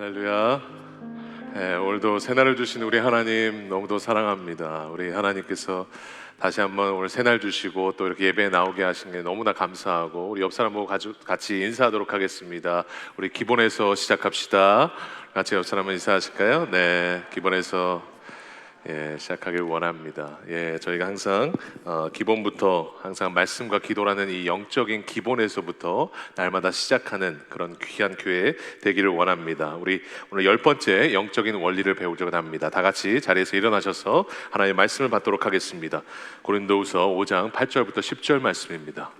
할렐루야. 오늘도 새날을 주신 우리 하나님 너무도 사랑합니다. 우리 하나님께서 다시 한번 오늘 새날 주시고 또 이렇게 예배에 나오게 하신 게 너무나 감사하고, 우리 옆 사람 보고 같이 인사하도록 하겠습니다. 우리 기본에서 시작합시다. 같이 옆 사람은 인사하실까요? 네, 기본에서 시작하길 원합니다. 저희가 항상 기본부터 항상 말씀과 기도라는 이 영적인 기본에서부터 날마다 시작하는 그런 귀한 교회 되기를 원합니다. 우리 오늘 10번째 영적인 원리를 배우려고 합니다. 다 같이 자리에서 일어나셔서 하나님의 말씀을 받도록 하겠습니다. 고린도후서 5장 8절부터 10절 말씀입니다.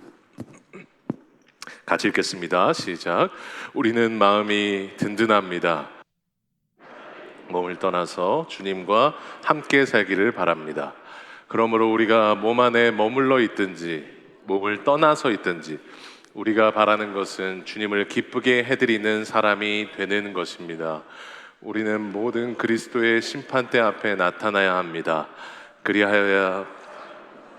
같이 읽겠습니다. 시작. 우리는 마음이 든든합니다. 몸을 떠나서 주님과 함께 살기를 바랍니다. 그러므로 우리가 몸 안에 머물러 있든지 몸을 떠나서 있든지 우리가 바라는 것은 주님을 기쁘게 해드리는 사람이 되는 것입니다. 우리는 모든 그리스도의 심판대 앞에 나타나야 합니다. 그리하여야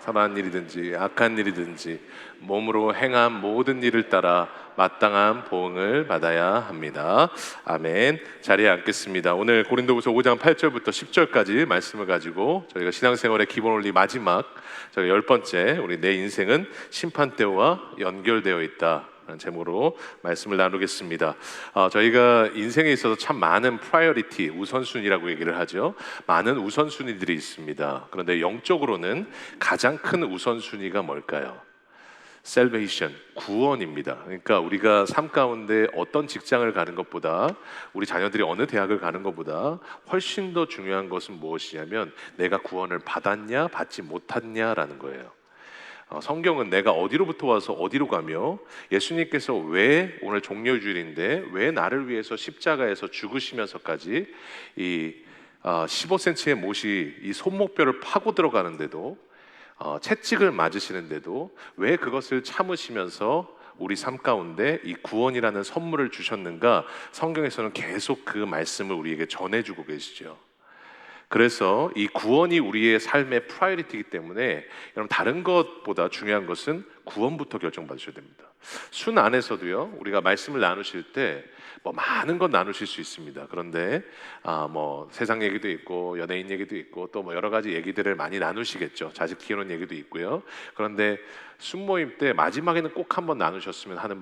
선한 일이든지 악한 일이든지 몸으로 행한 모든 일을 따라 마땅한 보응을 받아야 합니다. 아멘. 자리에 앉겠습니다. 오늘 고린도후서 5장 8절부터 10절까지 말씀을 가지고 저희가 신앙생활의 기본 원리 마지막, 저희가 10번째, 우리 내 인생은 심판대와 연결되어 있다 라는 제목으로 말씀을 나누겠습니다. 저희가 인생에 있어서 참 많은 프라이어리티, 우선순위라고 얘기를 하죠. 많은 우선순위들이 있습니다. 그런데 영적으로는 가장 큰 우선순위가 뭘까요? Salvation, 구원입니다. 그러니까 우리가 삶 가운데 어떤 직장을 가는 것보다, 우리 자녀들이 어느 대학을 가는 것보다 훨씬 더 중요한 것은 무엇이냐면 내가 구원을 받았냐 받지 못했냐라는 거예요. 성경은 내가 어디로부터 와서 어디로 가며 예수님께서 왜, 오늘 종려주일인데 왜 나를 위해서 십자가에서 죽으시면서까지 이 15cm의 못이 이 손목뼈를 파고 들어가는데도, 채찍을 맞으시는데도 왜 그것을 참으시면서 우리 삶 가운데 이 구원이라는 선물을 주셨는가, 성경에서는 계속 그 말씀을 우리에게 전해주고 계시죠. 그래서 이 구원이 우리의 삶의 프라이어리티이기 때문에 여러분, 다른 것보다 중요한 것은 구원부터 결정받으셔야 됩니다. 순 안에서도요, 우리가 말씀을 나누실 때 뭐 많은 것 나누실 수 있습니다. 그런데 뭐 세상 얘기도 있고 연예인 얘기도 있고 또 뭐 여러 가지 얘기들을 많이 나누시겠죠. 자식 키우는 얘기도 있고요. 그런데 순모임 때 마지막에는 꼭 한번 나누셨으면 하는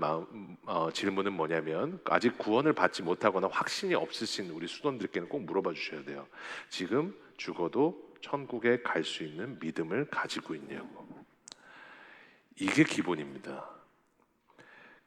질문은 뭐냐면, 아직 구원을 받지 못하거나 확신이 없으신 우리 수도원들께는 꼭 물어봐 주셔야 돼요. 지금 죽어도 천국에 갈 수 있는 믿음을 가지고 있냐고. 이게 기본입니다.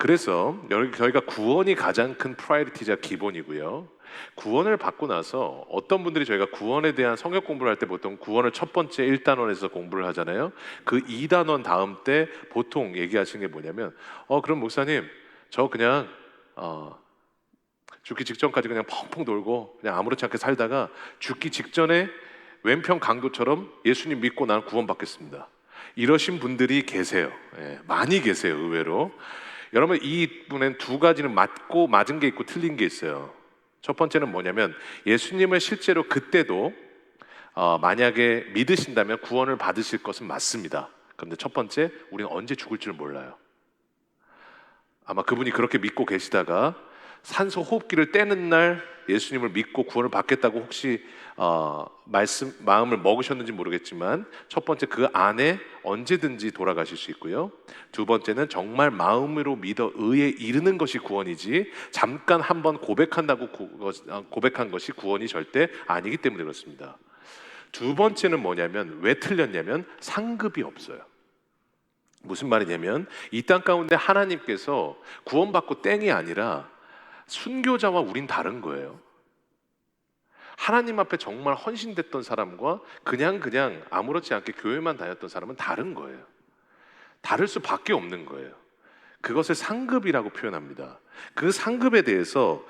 그래서 저희가 구원이 가장 큰 프라이어리티자 기본이고요. 구원을 받고 나서 어떤 분들이, 저희가 구원에 대한 성역 공부를 할 때 보통 구원을 첫 번째 1단원에서 공부를 하잖아요. 그 2단원 다음 때 보통 얘기하시는 게 뭐냐면, 그럼 목사님, 저 그냥 죽기 직전까지 그냥 펑펑 놀고 그냥 아무렇지 않게 살다가 죽기 직전에 왼편 강도처럼 예수님 믿고 나는 구원받겠습니다. 이러신 분들이 계세요. 많이 계세요, 의외로. 여러분, 이분은 두 가지는 맞은 게 있고 틀린 게 있어요. 첫 번째는 뭐냐면, 예수님을 실제로 그때도 만약에 믿으신다면 구원을 받으실 것은 맞습니다. 그런데 첫 번째, 우리는 언제 죽을 줄 몰라요. 아마 그분이 그렇게 믿고 계시다가 산소 호흡기를 떼는 날 예수님을 믿고 구원을 받겠다고 혹시 마음을 먹으셨는지 모르겠지만, 첫 번째, 그 안에 언제든지 돌아가실 수 있고요. 두 번째는 정말 마음으로 믿어 의에 이르는 것이 구원이지, 잠깐 한번 고백한다고 고백한 것이 구원이 절대 아니기 때문에 그렇습니다. 두 번째는 뭐냐면, 왜 틀렸냐면 상급이 없어요. 무슨 말이냐면, 이 땅 가운데 하나님께서 구원받고 땡이 아니라 순교자와 우린 다른 거예요. 하나님 앞에 정말 헌신됐던 사람과 그냥 아무렇지 않게 교회만 다녔던 사람은 다른 거예요. 다를 수밖에 없는 거예요. 그것을 상급이라고 표현합니다. 그 상급에 대해서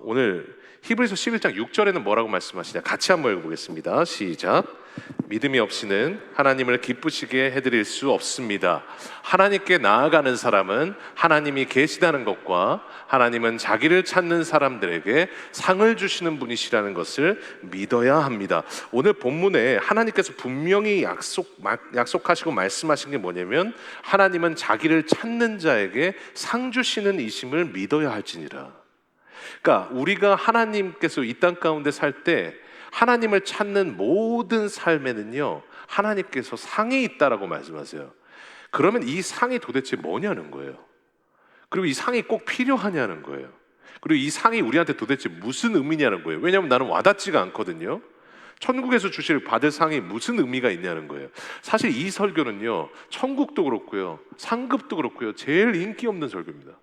오늘 히브리서 11장 6절에는 뭐라고 말씀하시냐, 같이 한번 읽어보겠습니다. 시작. 믿음이 없이는 하나님을 기쁘시게 해드릴 수 없습니다. 하나님께 나아가는 사람은 하나님이 계시다는 것과 하나님은 자기를 찾는 사람들에게 상을 주시는 분이시라는 것을 믿어야 합니다. 오늘 본문에 하나님께서 분명히 약속하시고 말씀하신 게 뭐냐면, 하나님은 자기를 찾는 자에게 상 주시는 이심을 믿어야 할지니라. 그러니까 우리가 하나님께서 이 땅 가운데 살 때 하나님을 찾는 모든 삶에는요, 하나님께서 상이 있다라고 말씀하세요. 그러면 이 상이 도대체 뭐냐는 거예요. 그리고 이 상이 꼭 필요하냐는 거예요. 그리고 이 상이 우리한테 도대체 무슨 의미냐는 거예요. 왜냐하면 나는 와닿지가 않거든요. 천국에서 받을 상이 무슨 의미가 있냐는 거예요. 사실 이 설교는요, 천국도 그렇고요, 상급도 그렇고요, 제일 인기 없는 설교입니다.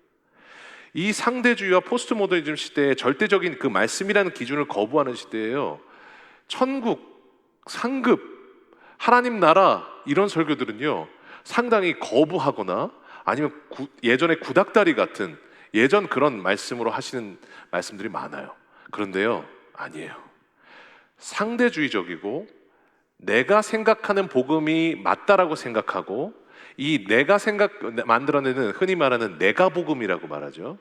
이 상대주의와 포스트 모더니즘 시대의 절대적인 그 말씀이라는 기준을 거부하는 시대예요. 천국, 상급, 하나님 나라 이런 설교들은요, 상당히 거부하거나 아니면 예전에 구닥다리 같은 예전 그런 말씀으로 하시는 말씀들이 많아요. 그런데요, 아니에요. 상대주의적이고 내가 생각하는 복음이 맞다라고 생각하고, 이 내가 만들어내는 흔히 말하는 내가 복음이라고 말하죠.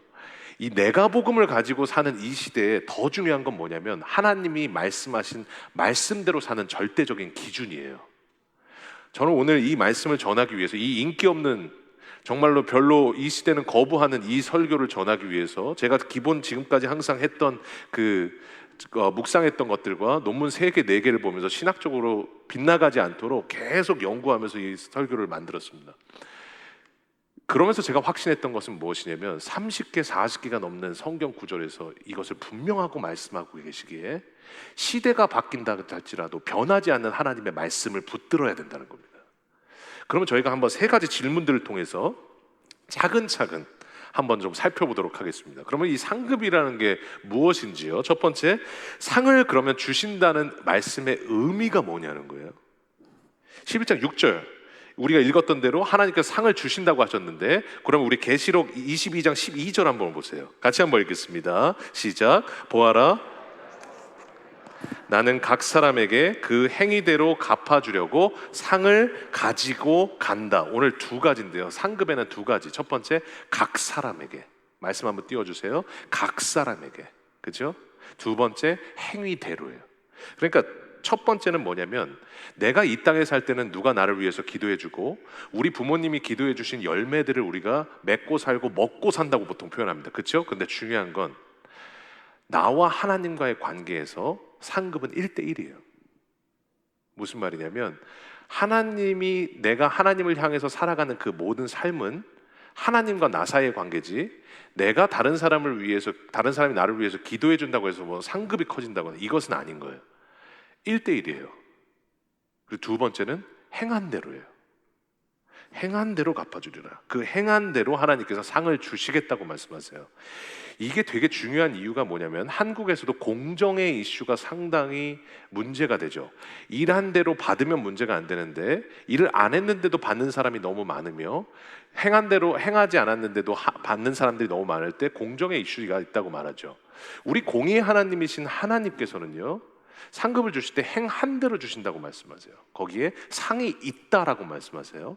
이 내가 복음을 가지고 사는 이 시대에 더 중요한 건 뭐냐면 하나님이 말씀하신 말씀대로 사는 절대적인 기준이에요. 저는 오늘 이 말씀을 전하기 위해서, 이 인기 없는, 정말로 별로 이 시대는 거부하는 이 설교를 전하기 위해서 제가 기본 지금까지 항상 했던 묵상했던 것들과 논문 3개, 4개를 보면서 신학적으로 빗나가지 않도록 계속 연구하면서 이 설교를 만들었습니다. 그러면서 제가 확신했던 것은 무엇이냐면 30개, 40개가 넘는 성경 구절에서 이것을 분명하고 말씀하고 계시기에 시대가 바뀐다 할지라도 변하지 않는 하나님의 말씀을 붙들어야 된다는 겁니다. 그러면 저희가 한번 3가지 질문들을 통해서 차근차근 한번 좀 살펴보도록 하겠습니다. 그러면 이 상급이라는 게 무엇인지요? 첫 번째, 상을 그러면 주신다는 말씀의 의미가 뭐냐는 거예요. 11장 6절 우리가 읽었던 대로 하나님께서 상을 주신다고 하셨는데, 그럼 우리 계시록 22장 12절 한번 보세요. 같이 한번 읽겠습니다. 시작. 보아라, 나는 각 사람에게 그 행위대로 갚아주려고 상을 가지고 간다. 오늘 2가지인데요. 상급에는 2가지. 첫 번째, 각 사람에게. 말씀 한번 띄워주세요. 각 사람에게. 그죠? 2번째, 행위대로예요. 그러니까 첫 번째는 뭐냐면, 내가 이 땅에 살 때는 누가 나를 위해서 기도해주고 우리 부모님이 기도해 주신 열매들을 우리가 맺고 살고 먹고 산다고 보통 표현합니다. 그렇죠? 근데 중요한 건 나와 하나님과의 관계에서 상급은 1대1이에요. 무슨 말이냐면, 내가 하나님을 향해서 살아가는 그 모든 삶은 하나님과 나 사이의 관계지, 내가 다른 사람이 나를 위해서 기도해 준다고 해서 뭐 상급이 커진다거나 이것은 아닌 거예요. 1대1이에요. 그리고 2번째는 행한 대로예요. 행한 대로 갚아주리라. 그 행한 대로 하나님께서 상을 주시겠다고 말씀하세요. 이게 되게 중요한 이유가 뭐냐면, 한국에서도 공정의 이슈가 상당히 문제가 되죠. 일한 대로 받으면 문제가 안 되는데 일을 안 했는데도 받는 사람이 너무 많으며, 행한 대로 행하지 않았는데도 받는 사람들이 너무 많을 때 공정의 이슈가 있다고 말하죠. 우리 공의의 하나님이신 하나님께서는요, 상급을 주실 때 행한 대로 주신다고 말씀하세요. 거기에 상이 있다라고 말씀하세요.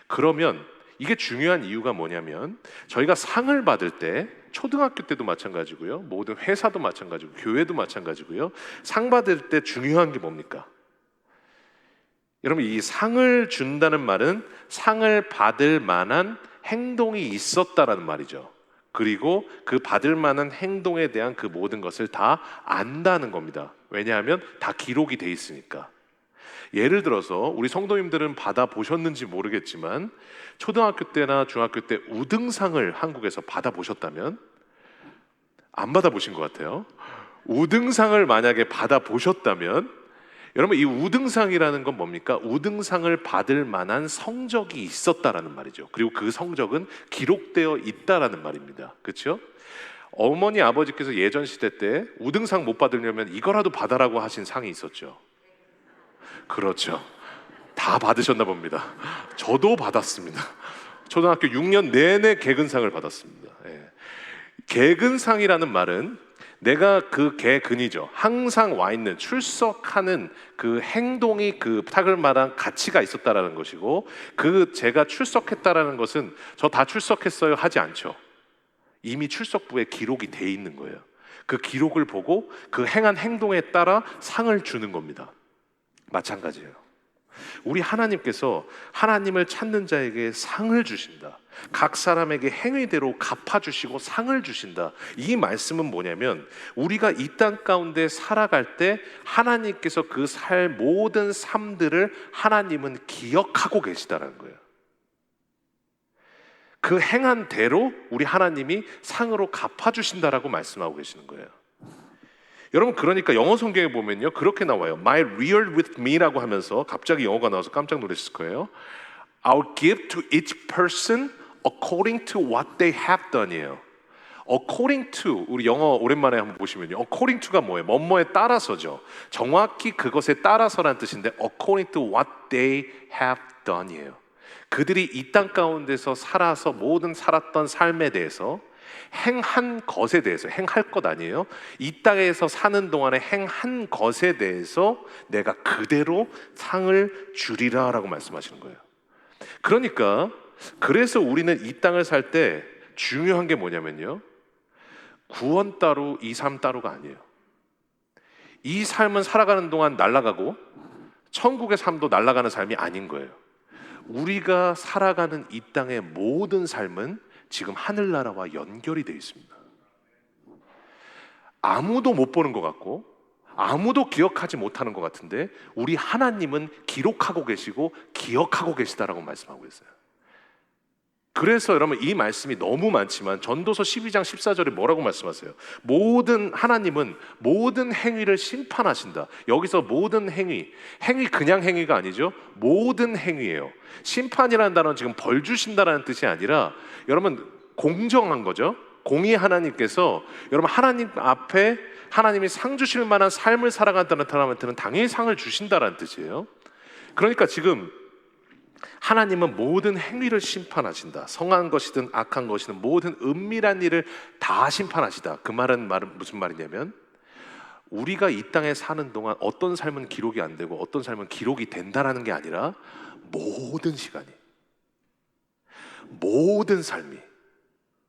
그러면 이게 중요한 이유가 뭐냐면, 저희가 상을 받을 때, 초등학교 때도 마찬가지고요, 모든 회사도 마찬가지고 교회도 마찬가지고요, 상 받을 때 중요한 게 뭡니까? 여러분, 이 상을 준다는 말은 상을 받을 만한 행동이 있었다라는 말이죠. 그리고 그 받을 만한 행동에 대한 그 모든 것을 다 안다는 겁니다. 왜냐하면 다 기록이 돼 있으니까. 예를 들어서 우리 성도님들은 받아보셨는지 모르겠지만, 초등학교 때나 중학교 때 우등상을 한국에서 받아보셨다면, 안 받아보신 것 같아요. 우등상을 만약에 받아보셨다면, 여러분, 이 우등상이라는 건 뭡니까? 우등상을 받을 만한 성적이 있었다라는 말이죠. 그리고 그 성적은 기록되어 있다라는 말입니다. 그렇죠? 어머니 아버지께서 예전 시대 때 우등상 못 받으려면 이거라도 받아라고 하신 상이 있었죠. 그렇죠. 다 받으셨나 봅니다. 저도 받았습니다. 초등학교 6년 내내 개근상을 받았습니다. 예. 개근상이라는 말은 내가 그 개근이죠. 항상 와 있는, 출석하는 그 행동이 그 타글마다 가치가 있었다라는 것이고, 제가 출석했다라는 것은 저 다 출석했어요 하지 않죠. 이미 출석부에 기록이 돼 있는 거예요. 그 기록을 보고 그 행한 행동에 따라 상을 주는 겁니다. 마찬가지예요. 우리 하나님께서 하나님을 찾는 자에게 상을 주신다. 각 사람에게 행위대로 갚아주시고 상을 주신다. 이 말씀은 뭐냐면 우리가 이 땅 가운데 살아갈 때 하나님께서 그 모든 삶들을 하나님은 기억하고 계시다는 거예요. 그 행한 대로 우리 하나님이 상으로 갚아주신다라고 말씀하고 계시는 거예요. 여러분, 그러니까 영어 성경에 보면요 그렇게 나와요. My real with me라고 하면서 갑자기 영어가 나와서 깜짝 놀랐을 거예요. I'll give to each person according to what they have done이에요. According to, 우리 영어 오랜만에 한번 보시면요, according to가 뭐예요? 뭐뭐에 따라서죠. 정확히 그것에 따라서라는 뜻인데 according to what they have done이에요. 그들이 이 땅 가운데서 살아서 모든 살았던 삶에 대해서 행한 것에 대해서, 행할 것 아니에요. 이 땅에서 사는 동안에 행한 것에 대해서 내가 그대로 상을 주리라 라고 말씀하시는 거예요. 그러니까 그래서 우리는 이 땅을 살 때 중요한 게 뭐냐면요, 구원 따로 이 삶 따로가 아니에요. 이 삶은 살아가는 동안 날아가고 천국의 삶도 날아가는 삶이 아닌 거예요. 우리가 살아가는 이 땅의 모든 삶은 지금 하늘나라와 연결이 되어 있습니다. 아무도 못 보는 것 같고 아무도 기억하지 못하는 것 같은데 우리 하나님은 기록하고 계시고 기억하고 계시다라고 말씀하고 있어요. 그래서 여러분, 이 말씀이 너무 많지만 전도서 12장 14절에 뭐라고 말씀하세요? 하나님은 모든 행위를 심판하신다. 여기서 모든 행위 그냥 행위가 아니죠. 모든 행위예요. 심판이라는 단어는 지금 벌 주신다라는 뜻이 아니라 여러분, 공정한 거죠. 공의 하나님께서 여러분 하나님 앞에 하나님이 상 주실 만한 삶을 살아간다는 사람한테는 당연히 상을 주신다라는 뜻이에요. 그러니까 지금 하나님은 모든 행위를 심판하신다. 성한 것이든 악한 것이든 모든 은밀한 일을 다 심판하시다. 그 말은 무슨 말이냐면 우리가 이 땅에 사는 동안 어떤 삶은 기록이 안 되고 어떤 삶은 기록이 된다라는 게 아니라 모든 시간이, 모든 삶이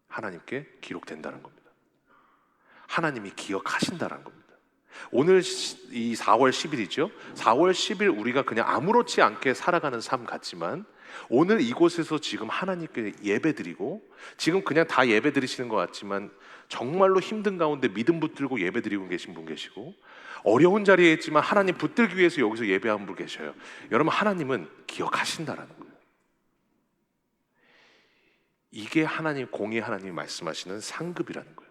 하나님께 기록된다는 겁니다. 하나님이 기억하신다는 겁니다. 오늘 이 4월 10일이죠. 4월 10일 우리가 그냥 아무렇지 않게 살아가는 삶 같지만 오늘 이곳에서 지금 하나님께 예배드리고 지금 그냥 다 예배드리시는 것 같지만 정말로 힘든 가운데 믿음 붙들고 예배드리고 계신 분 계시고 어려운 자리에 있지만 하나님 붙들기 위해서 여기서 예배하는 분 계셔요. 여러분, 하나님은 기억하신다라는 거예요. 이게 하나님, 공의 하나님이 말씀하시는 상급이라는 거예요.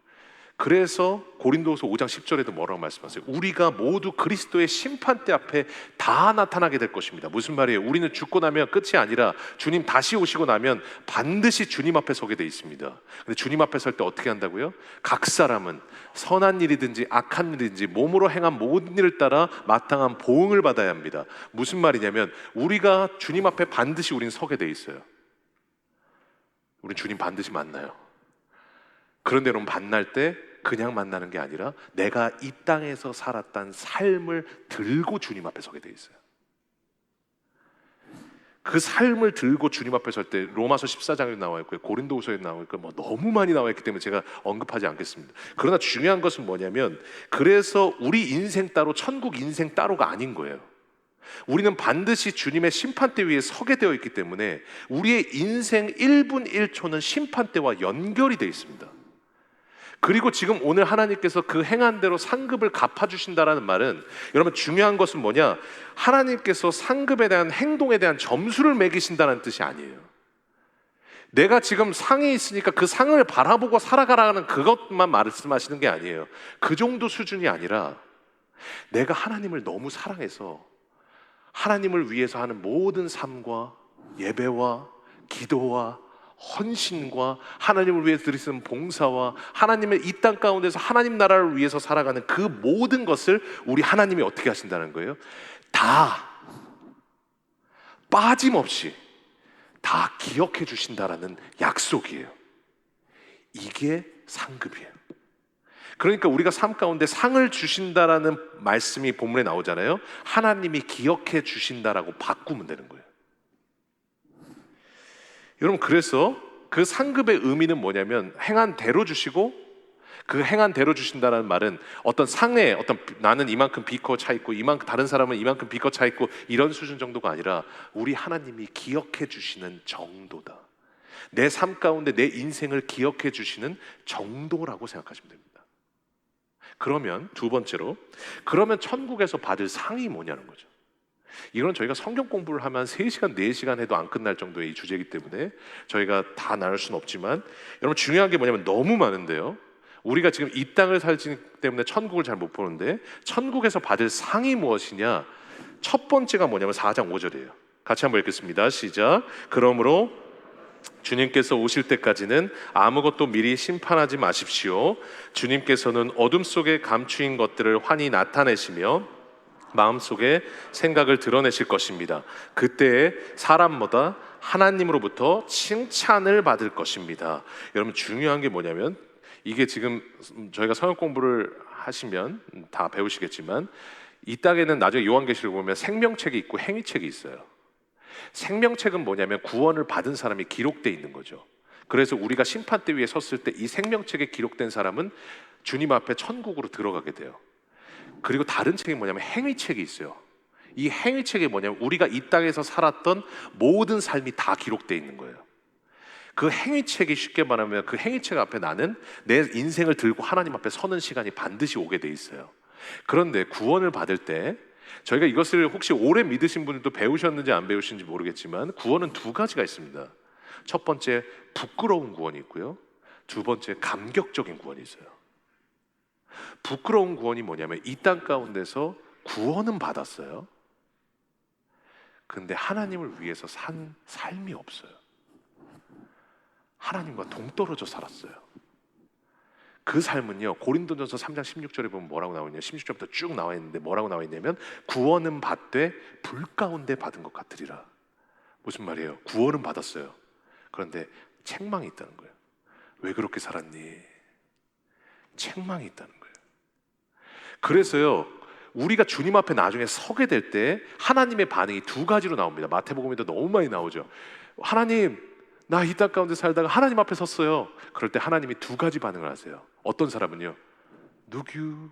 그래서 고린도후서 5장 10절에도 뭐라고 말씀하세요? 우리가 모두 그리스도의 심판대 앞에 다 나타나게 될 것입니다. 무슨 말이에요? 우리는 죽고 나면 끝이 아니라 주님 다시 오시고 나면 반드시 주님 앞에 서게 돼 있습니다. 근데 주님 앞에 설 때 어떻게 한다고요? 각 사람은 선한 일이든지 악한 일이든지 몸으로 행한 모든 일을 따라 마땅한 보응을 받아야 합니다. 무슨 말이냐면 우리가 주님 앞에 반드시 우리는 서게 돼 있어요. 우린 주님 반드시 만나요. 그런데 여러분, 만날 때 그냥 만나는 게 아니라 내가 이 땅에서 살았던 삶을 들고 주님 앞에 서게 돼 있어요. 그 삶을 들고 주님 앞에 설 때 로마서 14장에 나와 있고요, 고린도후서에 나와 있고 너무 많이 나와 있기 때문에 제가 언급하지 않겠습니다. 그러나 중요한 것은 뭐냐면 그래서 우리 인생 따로 천국 인생 따로가 아닌 거예요. 우리는 반드시 주님의 심판대 위에 서게 되어 있기 때문에 우리의 인생 1분 1초는 심판대와 연결이 되어 있습니다. 그리고 지금 오늘 하나님께서 그 행한 대로 상급을 갚아주신다라는 말은 여러분, 중요한 것은 뭐냐? 하나님께서 상급에 대한 행동에 대한 점수를 매기신다는 뜻이 아니에요. 내가 지금 상이 있으니까 그 상을 바라보고 살아가라는 그것만 말씀하시는 게 아니에요. 그 정도 수준이 아니라 내가 하나님을 너무 사랑해서 하나님을 위해서 하는 모든 삶과 예배와 기도와 헌신과 하나님을 위해서 드리는 봉사와 하나님의 이 땅 가운데서 하나님 나라를 위해서 살아가는 그 모든 것을 우리 하나님이 어떻게 하신다는 거예요? 다 빠짐없이 다 기억해 주신다라는 약속이에요. 이게 상급이에요. 그러니까 우리가 삶 가운데 상을 주신다라는 말씀이 본문에 나오잖아요. 하나님이 기억해 주신다라고 바꾸면 되는 거예요. 여러분, 그래서 그 상급의 의미는 뭐냐면 행한 대로 주시고 그 행한 대로 주신다는 말은 어떤 상해, 어떤 나는 이만큼 비커 차 있고 이만큼 다른 사람은 이만큼 비커 차 있고 이런 수준 정도가 아니라 우리 하나님이 기억해 주시는 정도다. 내 삶 가운데 내 인생을 기억해 주시는 정도라고 생각하시면 됩니다. 그러면 두 번째로, 그러면 천국에서 받을 상이 뭐냐는 거죠. 이건 저희가 성경 공부를 하면 3시간, 4시간 해도 안 끝날 정도의 이 주제이기 때문에 저희가 다 나눌 수는 없지만, 여러분 중요한 게 뭐냐면 너무 많은데요, 우리가 지금 이 땅을 살기 때문에 천국을 잘 못 보는데 천국에서 받을 상이 무엇이냐? 첫 번째가 뭐냐면 4장 5절이에요. 같이 한번 읽겠습니다. 시작. 그러므로 주님께서 오실 때까지는 아무것도 미리 심판하지 마십시오. 주님께서는 어둠 속에 감추인 것들을 환히 나타내시며 마음속에 생각을 드러내실 것입니다. 그때에 사람마다 하나님으로부터 칭찬을 받을 것입니다. 여러분 중요한 게 뭐냐면, 이게 지금 저희가 성경 공부를 하시면 다 배우시겠지만 이 땅에는 나중에 요한계시를 보면 생명책이 있고 행위책이 있어요. 생명책은 뭐냐면 구원을 받은 사람이 기록되어 있는 거죠. 그래서 우리가 심판대 위에 섰을 때 이 생명책에 기록된 사람은 주님 앞에 천국으로 들어가게 돼요. 그리고 다른 책이 뭐냐면 행위책이 있어요. 이 행위책이 뭐냐면 우리가 이 땅에서 살았던 모든 삶이 다 기록되어 있는 거예요. 그 행위책이, 쉽게 말하면 그 행위책 앞에 나는 내 인생을 들고 하나님 앞에 서는 시간이 반드시 오게 돼 있어요. 그런데 구원을 받을 때, 저희가 이것을 혹시 오래 믿으신 분들도 배우셨는지 안 배우신지 모르겠지만 구원은 두 가지가 있습니다. 첫 번째 부끄러운 구원이 있고요, 두 번째 감격적인 구원이 있어요. 부끄러운 구원이 뭐냐면 이 땅 가운데서 구원은 받았어요. 근데 하나님을 위해서 산 삶이 없어요. 하나님과 동떨어져 살았어요. 그 삶은요, 고린도전서 3장 16절에 보면 뭐라고 나오냐, 16절부터 쭉 나와 있는데 뭐라고 나와 있냐면 구원은 받되 불 가운데 받은 것 같으리라. 무슨 말이에요? 구원은 받았어요. 그런데 책망이 있다는 거예요. 왜 그렇게 살았니? 책망이 있다는 거예요. 그래서요, 우리가 주님 앞에 나중에 서게 될 때 하나님의 반응이 두 가지로 나옵니다. 마태복음에도 너무 많이 나오죠. 하나님, 나 이 땅 가운데 살다가 하나님 앞에 섰어요. 그럴 때 하나님이 두 가지 반응을 하세요. 어떤 사람은요, 누구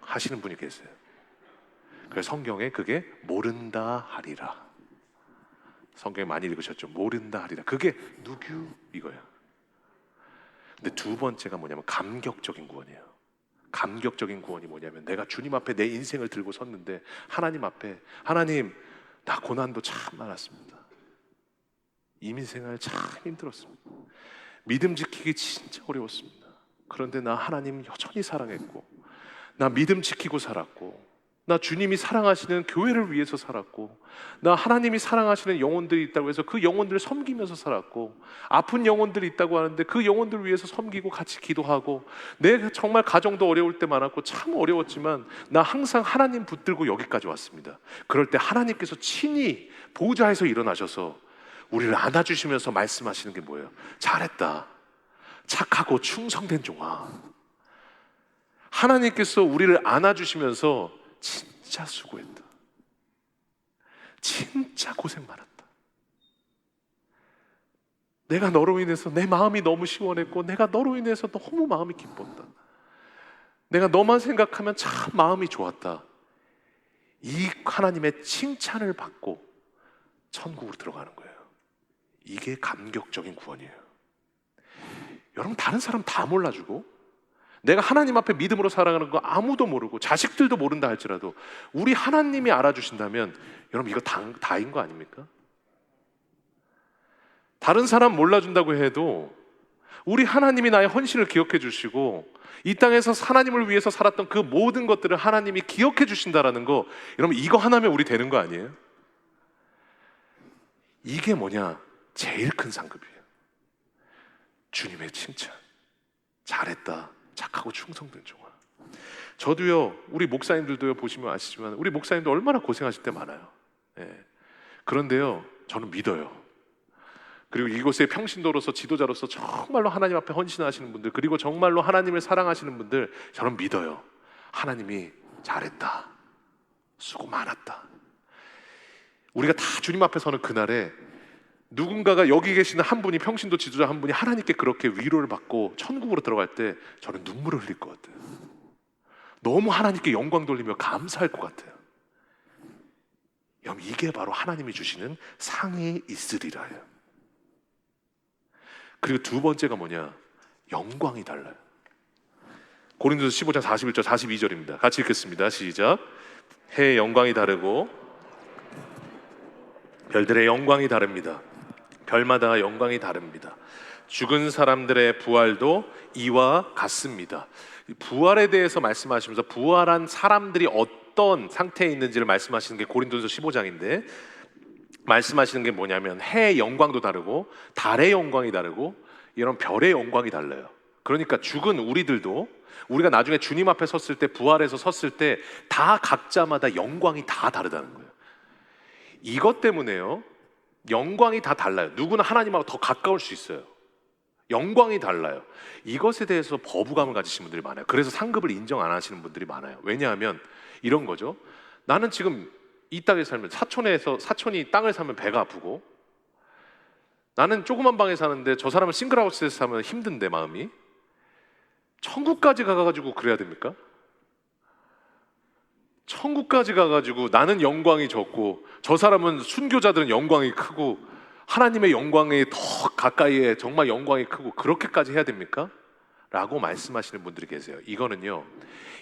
하시는 분이 계세요. 그래서 성경에 그게 모른다 하리라. 성경에 많이 읽으셨죠? 모른다 하리라. 그게 누구 이거야. 근데 두 번째가 뭐냐면 감격적인 구원이에요. 감격적인 구원이 뭐냐면 내가 주님 앞에 내 인생을 들고 섰는데 하나님 앞에, 하나님, 나 고난도 참 많았습니다. 이민생활 참 힘들었습니다. 믿음 지키기 진짜 어려웠습니다. 그런데 나 하나님 여전히 사랑했고, 나 믿음 지키고 살았고, 나 주님이 사랑하시는 교회를 위해서 살았고, 나 하나님이 사랑하시는 영혼들이 있다고 해서 그 영혼들을 섬기면서 살았고, 아픈 영혼들이 있다고 하는데 그 영혼들을 위해서 섬기고 같이 기도하고, 내 정말 가정도 어려울 때 많았고 참 어려웠지만 나 항상 하나님 붙들고 여기까지 왔습니다. 그럴 때 하나님께서 친히 보좌에서 일어나셔서 우리를 안아주시면서 말씀하시는 게 뭐예요? 잘했다, 착하고 충성된 종아. 하나님께서 우리를 안아주시면서 진짜 수고했다, 진짜 고생 많았다, 내가 너로 인해서 내 마음이 너무 시원했고 내가 너로 인해서 너무 마음이 기뻤다, 내가 너만 생각하면 참 마음이 좋았다. 이 하나님의 칭찬을 받고 천국으로 들어가는 거예요. 이게 감격적인 구원이에요. 여러분, 다른 사람 다 몰라주고 내가 하나님 앞에 믿음으로 살아가는 거 아무도 모르고 자식들도 모른다 할지라도 우리 하나님이 알아주신다면 여러분, 이거 다인 거 아닙니까? 다른 사람 몰라준다고 해도 우리 하나님이 나의 헌신을 기억해 주시고 이 땅에서 하나님을 위해서 살았던 그 모든 것들을 하나님이 기억해 주신다라는 거, 여러분 이거 하나면 우리 되는 거 아니에요? 이게 뭐냐? 제일 큰 상급이에요. 주님의 칭찬. 잘했다, 착하고 충성된 종아. 저도요, 우리 목사님들도요, 보시면 아시지만 우리 목사님도 얼마나 고생하실 때 많아요. 예. 그런데요, 저는 믿어요. 그리고 이곳의 평신도로서, 지도자로서 정말로 하나님 앞에 헌신하시는 분들, 그리고 정말로 하나님을 사랑하시는 분들, 저는 믿어요. 하나님이 잘했다, 수고 많았다. 우리가 다 주님 앞에 서는 그날에 누군가가 여기 계시는 한 분이, 평신도 지도자 한 분이 하나님께 그렇게 위로를 받고 천국으로 들어갈 때 저는 눈물을 흘릴 것 같아요. 너무 하나님께 영광 돌리며 감사할 것 같아요. 여러분, 이게 바로 하나님이 주시는 상이 있으리라예요. 그리고 두 번째가 뭐냐? 영광이 달라요. 고린도서 15장 41절 42절입니다. 같이 읽겠습니다. 시작. 해의 영광이 다르고 별들의 영광이 다릅니다. 별마다 영광이 다릅니다. 죽은 사람들의 부활도 이와 같습니다. 부활에 대해서 말씀하시면서 부활한 사람들이 어떤 상태에 있는지를 말씀하시는 게 고린도서 15장인데, 말씀하시는 게 뭐냐면 해의 영광도 다르고 달의 영광이 다르고 이런 별의 영광이 달라요. 그러니까 죽은 우리들도 우리가 나중에 주님 앞에 섰을 때, 부활해서 섰을 때 다 각자마다 영광이 다 다르다는 거예요. 이것 때문에요, 영광이 다 달라요. 누구는 하나님하고 더 가까울 수 있어요. 영광이 달라요. 이것에 대해서 거부감을 가지신 분들이 많아요. 그래서 상급을 인정 안 하시는 분들이 많아요. 왜냐하면 이런 거죠. 나는 지금 이 땅에 살면, 사촌이 땅을 사면 배가 아프고, 나는 조그만 방에 사는데 저 사람은 싱글하우스에서 사면 힘든데 마음이, 천국까지 가가지고 그래야 됩니까? 천국까지 가가지고 나는 영광이 적고 저 사람은, 순교자들은 영광이 크고 하나님의 영광에 더 가까이에 정말 영광이 크고, 그렇게까지 해야 됩니까? 라고 말씀하시는 분들이 계세요. 이거는요,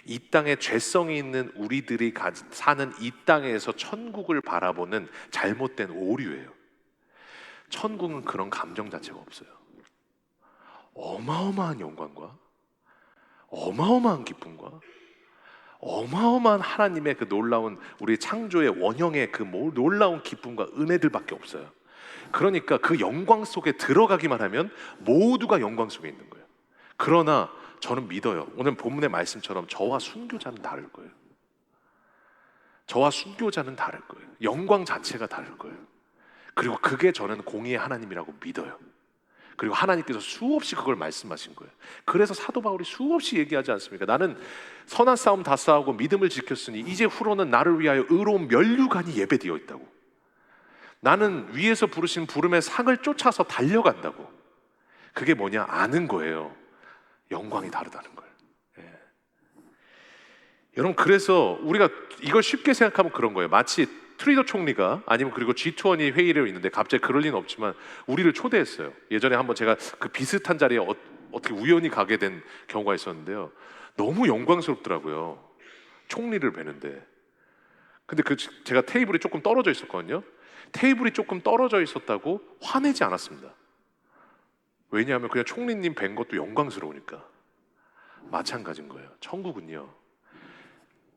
이 땅에 죄성이 있는 우리들이 사는 이 땅에서 천국을 바라보는 잘못된 오류예요. 천국은 그런 감정 자체가 없어요. 어마어마한 영광과 어마어마한 기쁨과 어마어마한 하나님의 그 놀라운, 우리 창조의 원형의 그 놀라운 기쁨과 은혜들밖에 없어요. 그러니까 그 영광 속에 들어가기만 하면 모두가 영광 속에 있는 거예요. 그러나 저는 믿어요. 오늘 본문의 말씀처럼 저와 순교자는 다를 거예요. 저와 순교자는 다를 거예요. 영광 자체가 다를 거예요. 그리고 그게 저는 공의의 하나님이라고 믿어요. 그리고 하나님께서 수없이 그걸 말씀하신 거예요. 그래서 사도 바울이 수없이 얘기하지 않습니까? 나는 선한 싸움 다 싸우고 믿음을 지켰으니 이제 후로는 나를 위하여 의로운 면류관이 예배되어 있다고. 나는 위에서 부르신 부름의 상을 쫓아서 달려간다고. 그게 뭐냐? 아는 거예요. 영광이 다르다는 걸. 예. 여러분, 그래서 우리가 이걸 쉽게 생각하면 그런 거예요. 마치 트리더 총리가, 아니면 그리고 G20이 회의를 있는데 갑자기 그럴 리는 없지만 우리를 초대했어요. 예전에 한번 제가 그 비슷한 자리에 어떻게 우연히 가게 된 경우가 있었는데요, 너무 영광스럽더라고요. 총리를 뵈는데. 근데 제가 테이블이 조금 떨어져 있었거든요. 테이블이 조금 떨어져 있었다고 화내지 않았습니다. 왜냐하면 그냥 총리님 뵌 것도 영광스러우니까. 마찬가지인 거예요. 천국은요,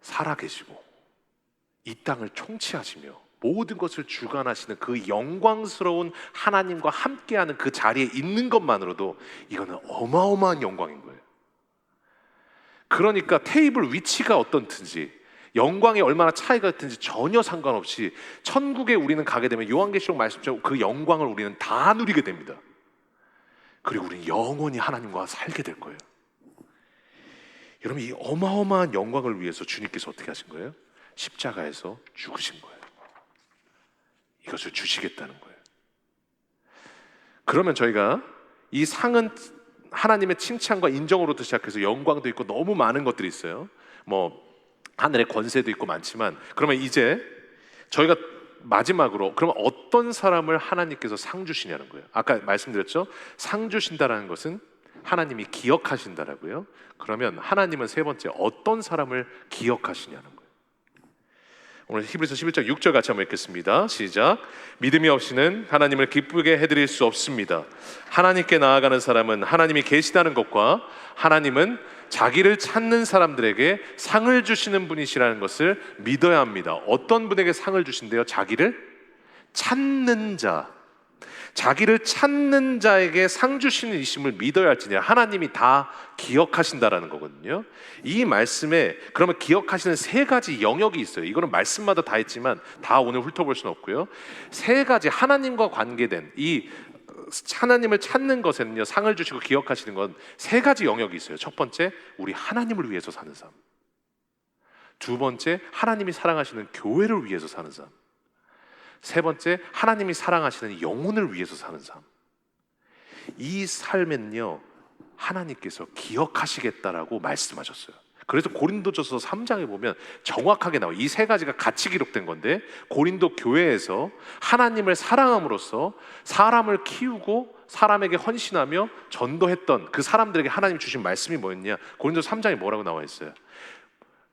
살아계시고 이 땅을 통치하시며 모든 것을 주관하시는 그 영광스러운 하나님과 함께하는 그 자리에 있는 것만으로도 이거는 어마어마한 영광인 거예요. 그러니까 테이블 위치가 어떻든지, 영광이 얼마나 차이가 있든지 전혀 상관없이 천국에 우리는 가게 되면 요한계시록 말씀처럼 그 영광을 우리는 다 누리게 됩니다. 그리고 우리는 영원히 하나님과 살게 될 거예요. 여러분, 이 어마어마한 영광을 위해서 주님께서 어떻게 하신 거예요? 십자가에서 죽으신 거예요. 이것을 주시겠다는 거예요. 그러면 저희가 이 상은 하나님의 칭찬과 인정으로부터 시작해서 영광도 있고 너무 많은 것들이 있어요. 뭐 하늘의 권세도 있고 많지만, 그러면 이제 저희가 마지막으로, 그러면 어떤 사람을 하나님께서 상 주시냐는 거예요. 아까 말씀드렸죠? 상 주신다라는 것은 하나님이 기억하신다라고요. 그러면 하나님은 세 번째 어떤 사람을 기억하시냐는 거예요. 오늘 히브리서 11장 6절 같이 한번 읽겠습니다. 시작. 믿음이 없이는 하나님을 기쁘게 해드릴 수 없습니다. 하나님께 나아가는 사람은 하나님이 계시다는 것과 하나님은 자기를 찾는 사람들에게 상을 주시는 분이시라는 것을 믿어야 합니다. 어떤 분에게 상을 주신대요? 자기를 찾는 자. 자기를 찾는 자에게 상 주시는 이심을 믿어야 할지냐. 하나님이 다 기억하신다라는 거거든요. 이 말씀에 그러면 기억하시는 세 가지 영역이 있어요. 이거는 말씀마다 다 있지만 다 오늘 훑어볼 수는 없고요. 세 가지 하나님과 관계된 이 하나님을 찾는 것에는요, 상을 주시고 기억하시는 건 세 가지 영역이 있어요. 첫 번째, 우리 하나님을 위해서 사는 삶. 두 번째, 하나님이 사랑하시는 교회를 위해서 사는 삶. 세 번째, 하나님이 사랑하시는 영혼을 위해서 사는 삶. 이 삶은요, 하나님께서 기억하시겠다라고 말씀하셨어요. 그래서 고린도전서 3장에 보면 정확하게 나와요. 이 세 가지가 같이 기록된 건데, 고린도 교회에서 하나님을 사랑함으로써 사람을 키우고 사람에게 헌신하며 전도했던 그 사람들에게 하나님 주신 말씀이 뭐였냐? 고린도 3장에 뭐라고 나와 있어요?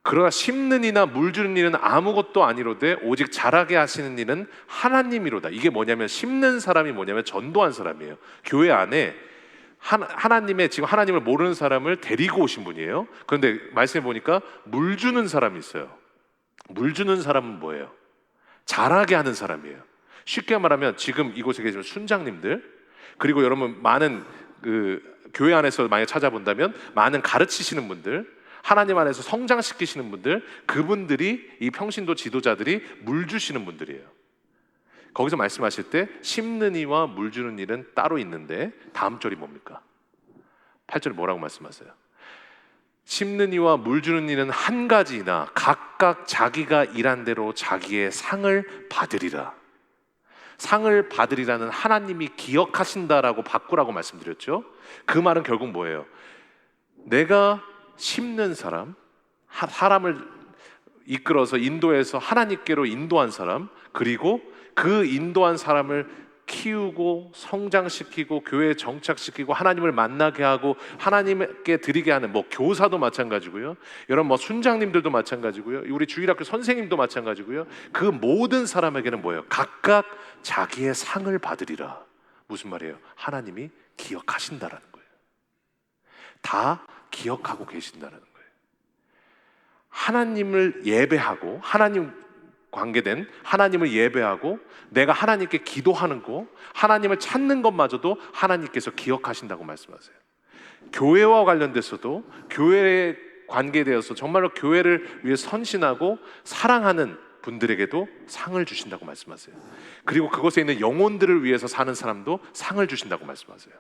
그러나 심는 이나 물 주는 일은 아무것도 아니로되 오직 자라게 하시는 일은 하나님이로다. 이게 뭐냐면, 심는 사람이 뭐냐면 전도한 사람이에요. 교회 안에 하나님의, 지금 하나님을 모르는 사람을 데리고 오신 분이에요. 그런데 말씀해 보니까 물 주는 사람이 있어요. 물 주는 사람은 뭐예요? 자라게 하는 사람이에요. 쉽게 말하면 지금 이곳에 계시는 순장님들, 그리고 여러분 많은 교회 안에서 만약 찾아본다면 많은 가르치시는 분들, 하나님 안에서 성장시키시는 분들, 그분들이 이 평신도 지도자들이 물 주시는 분들이에요. 거기서 말씀하실 때 심는 이와 물 주는 일은 따로 있는데, 다음 절이 뭡니까? 8절에 뭐라고 말씀하세요? 심는 이와 물 주는 일은 한 가지이나 각각 자기가 일한 대로 자기의 상을 받으리라. 상을 받으리라는 하나님이 기억하신다라고 바꾸라고 말씀드렸죠. 그 말은 결국 뭐예요? 내가 심는 사람, 사람을 이끌어서 인도해서 하나님께로 인도한 사람, 그리고 그 인도한 사람을 키우고 성장시키고 교회에 정착시키고 하나님을 만나게 하고 하나님께 드리게 하는, 뭐 교사도 마찬가지고요, 여러분 뭐 순장님들도 마찬가지고요, 우리 주일학교 선생님도 마찬가지고요. 그 모든 사람에게는 뭐예요? 각각 자기의 상을 받으리라. 무슨 말이에요? 하나님이 기억하신다라는 거예요. 다 기억하고 계신다는 거예요. 하나님을 예배하고, 하나님 관계된 하나님을 예배하고 내가 하나님께 기도하는 거, 하나님을 찾는 것마저도 하나님께서 기억하신다고 말씀하세요. 교회와 관련돼서도, 교회에 관계되어서 정말로 교회를 위해 선신하고 사랑하는 분들에게도 상을 주신다고 말씀하세요. 그리고 그곳에 있는 영혼들을 위해서 사는 사람도 상을 주신다고 말씀하세요.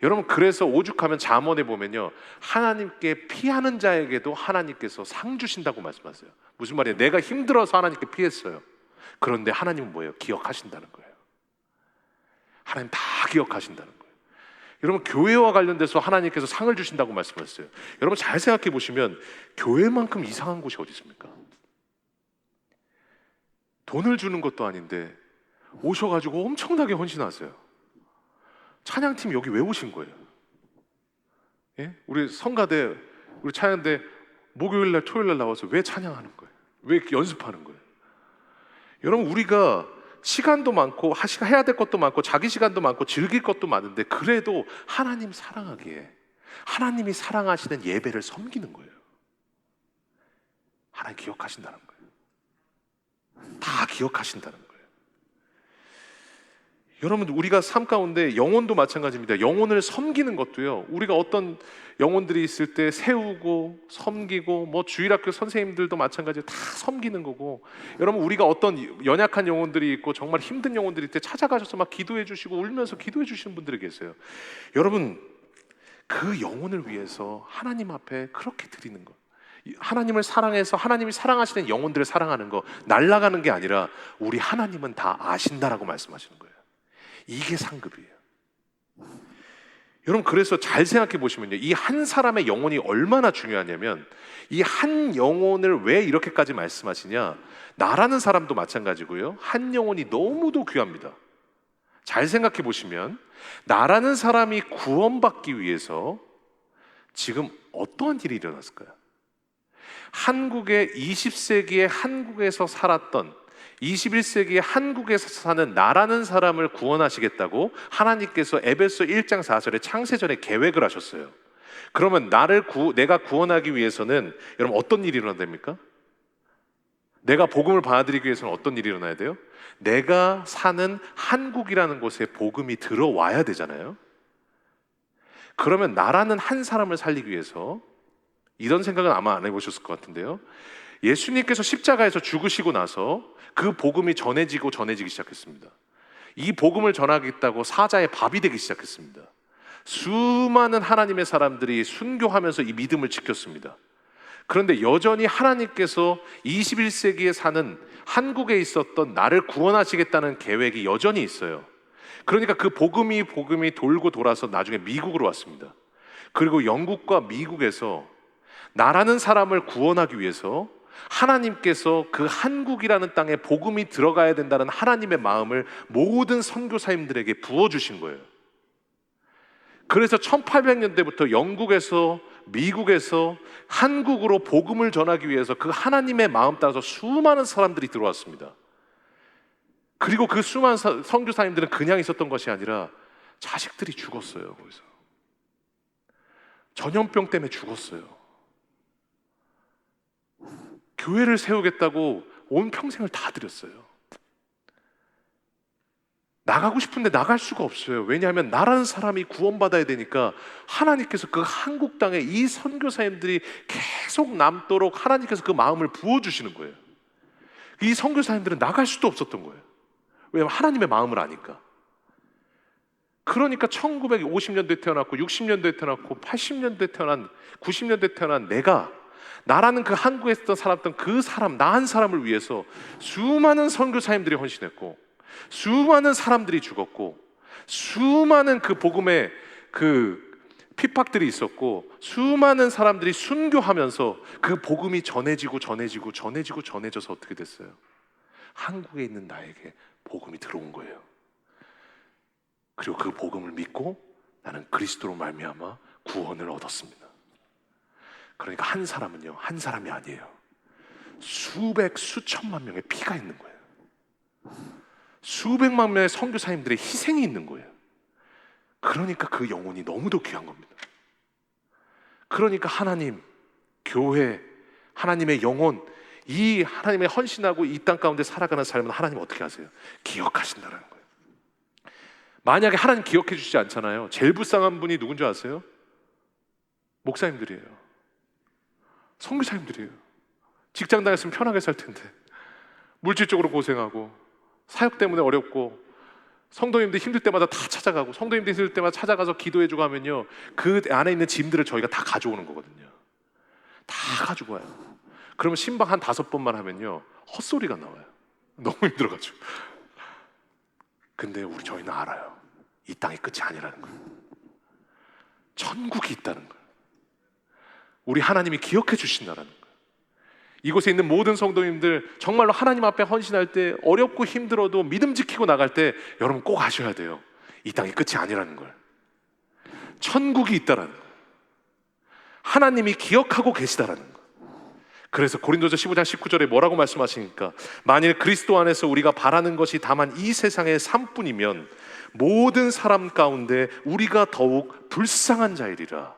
여러분, 그래서 오죽하면 잠언에 보면요, 하나님께 피하는 자에게도 하나님께서 상 주신다고 말씀하세요. 무슨 말이에요? 내가 힘들어서 하나님께 피했어요. 그런데 하나님은 뭐예요? 기억하신다는 거예요. 하나님 다 기억하신다는 거예요. 여러분, 교회와 관련돼서 하나님께서 상을 주신다고 말씀하셨어요. 여러분 잘 생각해 보시면 교회만큼 이상한 곳이 어디 있습니까? 돈을 주는 것도 아닌데 오셔가지고 엄청나게 헌신하세요. 찬양팀 여기 왜 오신 거예요? 예? 우리 성가대, 우리 찬양대 목요일날 토요일날 나와서 왜 찬양하는 거예요? 왜 연습하는 거예요? 여러분, 우리가 시간도 많고 해야 될 것도 많고 자기 시간도 많고 즐길 것도 많은데, 그래도 하나님 사랑하기에 하나님이 사랑하시는 예배를 섬기는 거예요. 하나님 기억하신다는 거예요. 다 기억하신다는 거예요. 여러분, 우리가 삶 가운데 영혼도 마찬가지입니다. 영혼을 섬기는 것도요, 우리가 어떤 영혼들이 있을 때 세우고 섬기고, 뭐 주일학교 선생님들도 마찬가지로 다 섬기는 거고, 여러분, 우리가 어떤 연약한 영혼들이 있고 정말 힘든 영혼들이 있을 때 찾아가셔서 막 기도해 주시고 울면서 기도해 주시는 분들이 계세요. 여러분, 그 영혼을 위해서 하나님 앞에 그렇게 드리는 것, 하나님을 사랑해서 하나님이 사랑하시는 영혼들을 사랑하는 거, 날아가는 게 아니라 우리 하나님은 다 아신다라고 말씀하시는 거예요. 이게 상급이에요. 여러분, 그래서 잘 생각해 보시면요, 이 한 사람의 영혼이 얼마나 중요하냐면, 이 한 영혼을 왜 이렇게까지 말씀하시냐, 나라는 사람도 마찬가지고요, 한 영혼이 너무도 귀합니다. 잘 생각해 보시면 나라는 사람이 구원받기 위해서 지금 어떠한 일이 일어났을까요? 한국의 20세기에 한국에서 살았던 21세기에 한국에서 사는 나라는 사람을 구원하시겠다고 하나님께서 에베소 1장 4절에 창세전에 계획을 하셨어요. 그러면 내가 구원하기 위해서는 여러분 어떤 일이 일어나야 됩니까? 내가 복음을 받아들이기 위해서는 어떤 일이 일어나야 돼요? 내가 사는 한국이라는 곳에 복음이 들어와야 되잖아요. 그러면 나라는 한 사람을 살리기 위해서, 이런 생각은 아마 안 해보셨을 것 같은데요, 예수님께서 십자가에서 죽으시고 나서 그 복음이 전해지기 시작했습니다. 이 복음을 전하겠다고 사자의 밥이 되기 시작했습니다. 수많은 하나님의 사람들이 순교하면서 이 믿음을 지켰습니다. 그런데 여전히 하나님께서 21세기에 사는 한국에 있었던 나를 구원하시겠다는 계획이 여전히 있어요. 그러니까 그 복음이 돌고 돌아서 나중에 미국으로 왔습니다. 그리고 영국과 미국에서 나라는 사람을 구원하기 위해서 하나님께서 그 한국이라는 땅에 복음이 들어가야 된다는 하나님의 마음을 모든 선교사님들에게 부어주신 거예요. 그래서 1800년대부터 영국에서 미국에서 한국으로 복음을 전하기 위해서 그 하나님의 마음 따라서 수많은 사람들이 들어왔습니다. 그리고 그 수많은 선교사님들은 그냥 있었던 것이 아니라 자식들이 죽었어요. 거기서 전염병 때문에 죽었어요. 교회를 세우겠다고 온 평생을 다 드렸어요. 나가고 싶은데 나갈 수가 없어요. 왜냐하면 나라는 사람이 구원받아야 되니까 하나님께서 그 한국 땅에 이 선교사님들이 계속 남도록 하나님께서 그 마음을 부어주시는 거예요. 이 선교사님들은 나갈 수도 없었던 거예요. 왜냐하면 하나님의 마음을 아니까. 그러니까 1950년대에 태어났고 60년대에 태어났고 80년대에 태어난 90년대에 태어난 나라는 그 한국에 있던 살았던 그 사람, 나 한 사람을 위해서 수많은 선교사님들이 헌신했고 수많은 사람들이 죽었고 수많은 그 복음의 그 핍박들이 있었고 수많은 사람들이 순교하면서 그 복음이 전해져서 어떻게 됐어요? 한국에 있는 나에게 복음이 들어온 거예요. 그리고 그 복음을 믿고 나는 그리스도로 말미암아 구원을 얻었습니다. 그러니까 한 사람은요, 한 사람이 아니에요. 수백, 수천만 명의 피가 있는 거예요. 수백만 명의 선교사님들의 희생이 있는 거예요. 그러니까 그 영혼이 너무도 귀한 겁니다. 그러니까 하나님, 교회, 하나님의 영혼, 이 하나님의 헌신하고 이 땅 가운데 살아가는 삶은 하나님 어떻게 하세요? 기억하신다는 거예요. 만약에 하나님 기억해 주시지 않잖아요. 제일 불쌍한 분이 누군지 아세요? 목사님들이에요. 선교사님들이에요. 직장 다녔으면 편하게 살 텐데 물질적으로 고생하고 사역 때문에 어렵고 성도님들 힘들 때마다 다 찾아가고 성도님들 힘들 때마다 찾아가서 기도해주고 하면요, 그 안에 있는 짐들을 저희가 다 가져오는 거거든요. 다 가지고 와요. 그러면 신방 한 5번만 하면요 헛소리가 나와요. 너무 힘들어가지고. 근데 저희는 알아요. 이 땅이 끝이 아니라는 거예요. 천국이 있다는 거예요. 우리 하나님이 기억해 주신다는 거예요. 이곳에 있는 모든 성도님들 정말로 하나님 앞에 헌신할 때 어렵고 힘들어도 믿음 지키고 나갈 때 여러분 꼭 아셔야 돼요. 이 땅이 끝이 아니라는 걸. 천국이 있다라는 거예요. 하나님이 기억하고 계시다라는 거예요. 그래서 고린도서 15장 19절에 뭐라고 말씀하시니까 만일 그리스도 안에서 우리가 바라는 것이 다만 이 세상의 삶뿐이면 모든 사람 가운데 우리가 더욱 불쌍한 자이리라.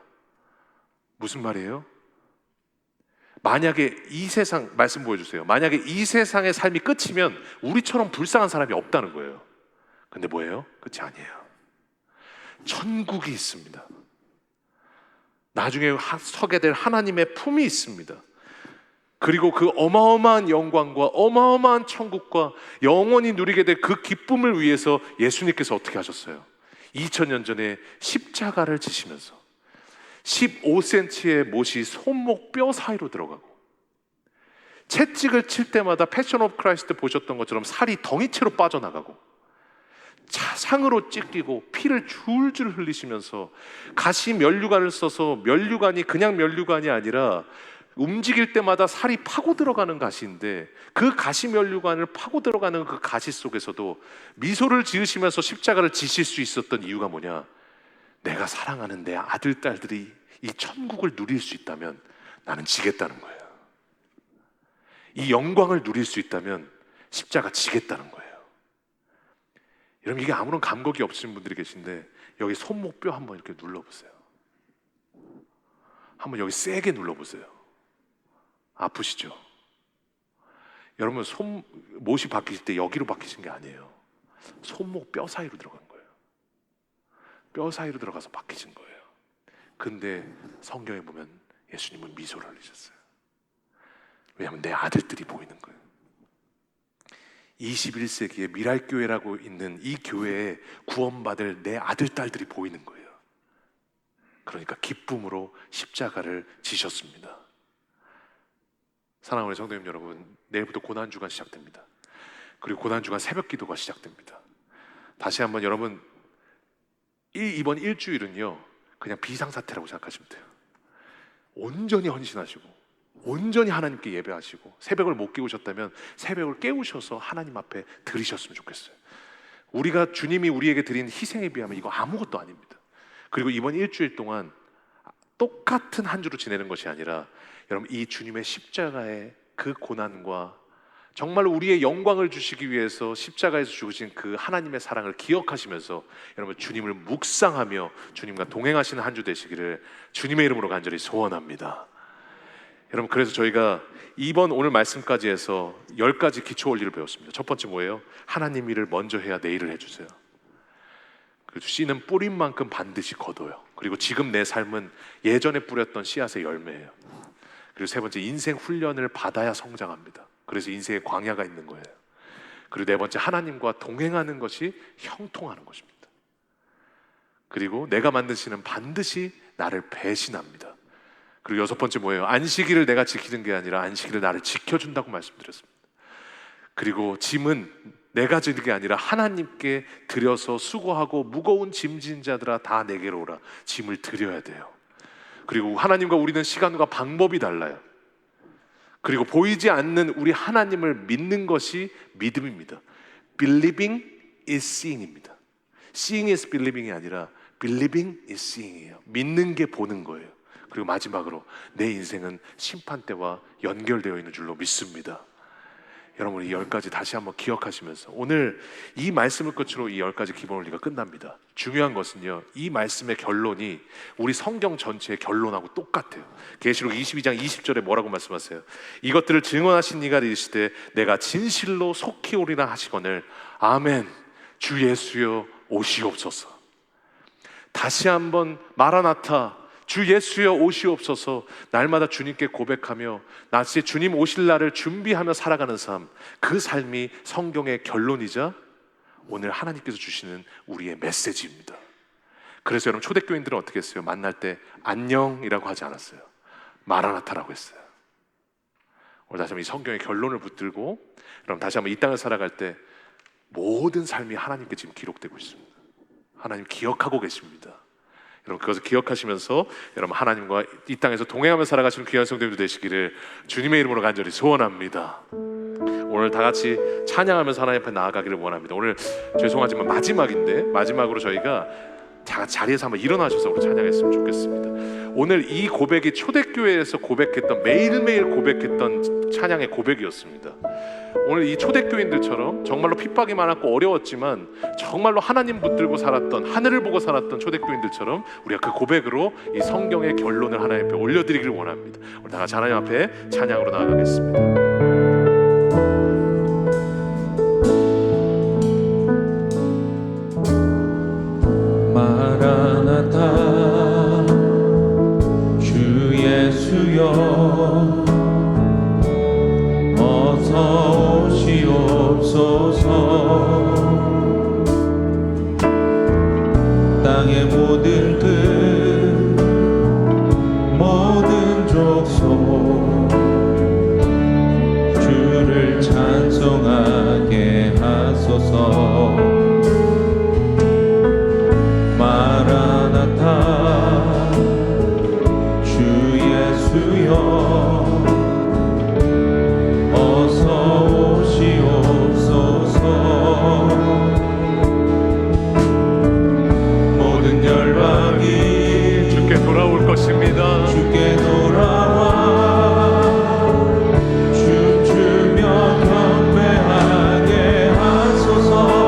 무슨 말이에요? 만약에 이 세상, 말씀 보여주세요. 만약에 이 세상의 삶이 끝이면 우리처럼 불쌍한 사람이 없다는 거예요. 근데 뭐예요? 끝이 아니에요. 천국이 있습니다. 나중에 서게 될 하나님의 품이 있습니다. 그리고 그 어마어마한 영광과 어마어마한 천국과 영원히 누리게 될 그 기쁨을 위해서 예수님께서 어떻게 하셨어요? 2000년 전에 십자가를 지시면서 15cm의 못이 손목 뼈 사이로 들어가고 채찍을 칠 때마다 패션 오브 크라이스트 보셨던 것처럼 살이 덩이채로 빠져나가고 상으로 찢기고 피를 줄줄 흘리시면서 가시 면류관을 써서 면류관이 그냥 면류관이 아니라 움직일 때마다 살이 파고 들어가는 가시인데 그 가시 면류관을 파고 들어가는 그 가시 속에서도 미소를 지으시면서 십자가를 지실 수 있었던 이유가 뭐냐? 내가 사랑하는 내 아들, 딸들이 이 천국을 누릴 수 있다면 나는 지겠다는 거예요. 이 영광을 누릴 수 있다면 십자가 지겠다는 거예요. 여러분, 이게 아무런 감각이 없으신 분들이 계신데 여기 손목뼈 한번 이렇게 눌러보세요. 한번 여기 세게 눌러보세요. 아프시죠? 여러분, 못이 박히실 때 여기로 박히신 게 아니에요. 손목 뼈 사이로 들어간 거예요. 뼈 사이로 들어가서 박히신 거예요. 근데 성경에 보면 예수님은 미소를 흘리셨어요. 왜냐하면 내 아들들이 보이는 거예요. 21세기에 미랄교회라고 있는 이 교회에 구원받을 내 아들, 딸들이 보이는 거예요. 그러니까 기쁨으로 십자가를 지셨습니다. 사랑하는 성도님 여러분, 내일부터 고난주간 시작됩니다. 그리고 고난주간 새벽 기도가 시작됩니다. 다시 한번 여러분, 이번 일주일은요 그냥 비상사태라고 생각하시면 돼요. 온전히 헌신하시고 온전히 하나님께 예배하시고, 새벽을 못 깨우셨다면 새벽을 깨우셔서 하나님 앞에 드리셨으면 좋겠어요. 우리가 주님이 우리에게 드린 희생에 비하면 이거 아무것도 아닙니다. 그리고 이번 일주일 동안 똑같은 한 주로 지내는 것이 아니라, 여러분 이 주님의 십자가의 그 고난과 정말로 우리의 영광을 주시기 위해서 십자가에서 죽으신 그 하나님의 사랑을 기억하시면서 여러분 주님을 묵상하며 주님과 동행하시는 한 주 되시기를 주님의 이름으로 간절히 소원합니다. 여러분, 그래서 저희가 이번 오늘 말씀까지 해서 10가지 기초 원리를 배웠습니다. 첫 번째 뭐예요? 하나님 일을 먼저 해야 내 일을 해주세요. 그리고 씨는 뿌린 만큼 반드시 거둬요. 그리고 지금 내 삶은 예전에 뿌렸던 씨앗의 열매예요. 그리고 세 번째, 인생 훈련을 받아야 성장합니다. 그래서 인생에 광야가 있는 거예요. 그리고 네 번째, 하나님과 동행하는 것이 형통하는 것입니다. 그리고 내가 만든 씨는 반드시 나를 배신합니다. 그리고 여섯 번째 뭐예요? 안식일을 내가 지키는 게 아니라 안식일을 나를 지켜준다고 말씀드렸습니다. 그리고 짐은 내가 지는 게 아니라 하나님께 드려서 수고하고 무거운 짐진 자들아 다 내게로 오라. 짐을 드려야 돼요. 그리고 하나님과 우리는 시간과 방법이 달라요. 그리고 보이지 않는 우리 하나님을 믿는 것이 믿음입니다. Believing is seeing입니다. Seeing is believing이 아니라 Believing is seeing이에요. 믿는 게 보는 거예요. 그리고 마지막으로 내 인생은 심판대와 연결되어 있는 줄로 믿습니다. 여러분, 이 10가지 다시 한번 기억하시면서 오늘 이 말씀을 끝으로 이 10가지 기본 원리가 끝납니다. 중요한 것은요, 이 말씀의 결론이 우리 성경 전체의 결론하고 똑같아요. 계시록 22장 20절에 뭐라고 말씀하세요? 이것들을 증언하신 이가 이르시되 내가 진실로 속히 오리라 하시거늘 아멘. 주 예수여 오시옵소서. 다시 한번 마라나타, 주 예수여 오시옵소서. 날마다 주님께 고백하며 낮에 주님 오실 날을 준비하며 살아가는 삶, 그 삶이 성경의 결론이자 오늘 하나님께서 주시는 우리의 메시지입니다. 그래서 여러분, 초대교인들은 어떻게 했어요? 만날 때 안녕이라고 하지 않았어요. 마라나타라고 했어요. 오늘 다시 한번 이 성경의 결론을 붙들고 여러분 다시 한번 이 땅을 살아갈 때 모든 삶이 하나님께 지금 기록되고 있습니다. 하나님 기억하고 계십니다. 여러분, 그것을 기억하시면서 여러분 하나님과 이 땅에서 동행하며 살아가시는 귀한 성도님들 되시기를 주님의 이름으로 간절히 소원합니다. 오늘 다 같이 찬양하면서 하나님 앞에 나아가기를 원합니다. 오늘 죄송하지만 마지막인데, 마지막으로 저희가 자리에서 한번 일어나셔서 우리 찬양했으면 좋겠습니다. 오늘 이 고백이 초대교회에서 고백했던, 매일매일 고백했던 찬양의 고백이었습니다. 오늘 이 초대교인들처럼 정말로 핍박이 많았고 어려웠지만 정말로 하나님 붙들고 살았던, 하늘을 보고 살았던 초대교인들처럼 우리가 그 고백으로 이 성경의 결론을 하나님 앞에 올려드리기를 원합니다. 우리 다 같이 하나님 앞에 찬양으로 나아가겠습니다. 마라나타 주 예수여 어서 오시옵소서. 땅의 모든 뜻 모든 족속 주를 찬송하게 하소서. 마라나타 주 예수여 어서 오시옵소서. 모든 열방이 주께 돌아올 것입니다. 주께 돌아와 춤추며 경배하게 하소서.